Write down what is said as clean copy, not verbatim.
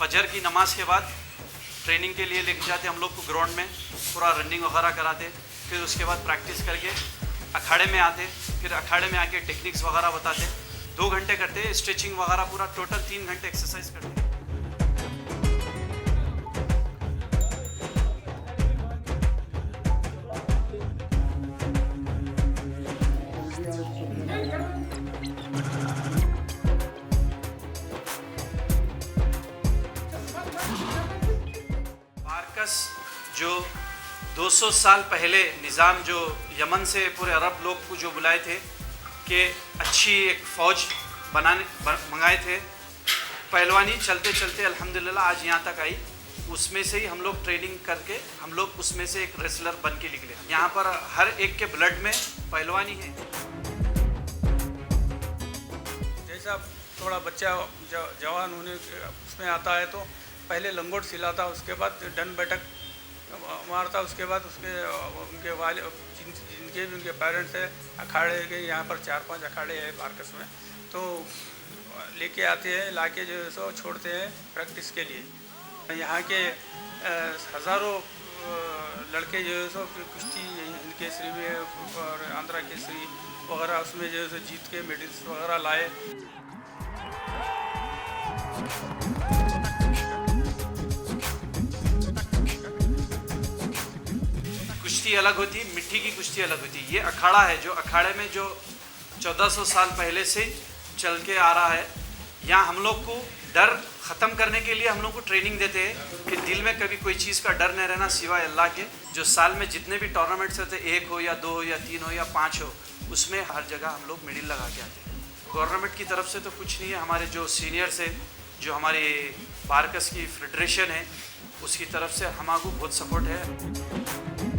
फजर की नमाज के बाद ट्रेनिंग के लिए लेके जाते हम लोग को ग्राउंड में, पूरा रनिंग वगैरह कराते। फिर उसके बाद प्रैक्टिस करके अखाड़े में आते, फिर अखाड़े में आके टेक्निक्स वगैरह बताते। 2 घंटे करते, स्ट्रेचिंग वगैरह पूरा टोटल 3 घंटे एक्सरसाइज करते। बारकस जो 200 साल पहले निज़ाम जो यमन से पूरे अरब लोग को जो बुलाए थे कि अच्छी एक फ़ौज मंगाए थे, पहलवानी चलते चलते अल्हम्दुलिल्लाह आज यहाँ तक आई। उसमें से ही हम लोग ट्रेनिंग करके हम लोग उसमें से एक रेसलर बन के निकले। यहाँ पर हर एक के ब्लड में पहलवानी है। जैसा थोड़ा बच्चा जवान होने उसमें आता है तो पहले लंगोट सिलाता, उसके बाद डन बैठक मारता, उसके बाद उनके वाले जिनके भी उनके पेरेंट्स हैं अखाड़े के, यहाँ पर 4-5 अखाड़े हैं बारकस में, तो लेके आते हैं, लाके जो है सो छोड़ते हैं प्रैक्टिस के लिए। यहाँ के हज़ारों लड़के जो है सो कुश्ती हिंद केसरी में और आंध्रा केसरी वगैरह उसमें जो है सो जीत के मेडल्स वगैरह लाए। कुश्ती अलग होती, मिट्टी की कुश्ती अलग होती। ये अखाड़ा है, जो अखाड़े में जो 1400 साल पहले से चल के आ रहा है। यहाँ हम लोग को डर ख़त्म करने के लिए हम लोग को ट्रेनिंग देते हैं कि दिल में कभी कोई चीज़ का डर नहीं रहना सिवाय अल्लाह के। जो साल में जितने भी टूर्नामेंट्स होते, 1 हो या 2 हो या 3 हो या 5 हो, उसमें हर जगह हम लोग मेडल लगा के आते हैं। गवर्नमेंट की तरफ से तो कुछ नहीं है, हमारे जो सीनियर्स है, जो हमारी बारकस की फेडरेशन है, उसकी तरफ से हमारे बहुत सपोर्ट है।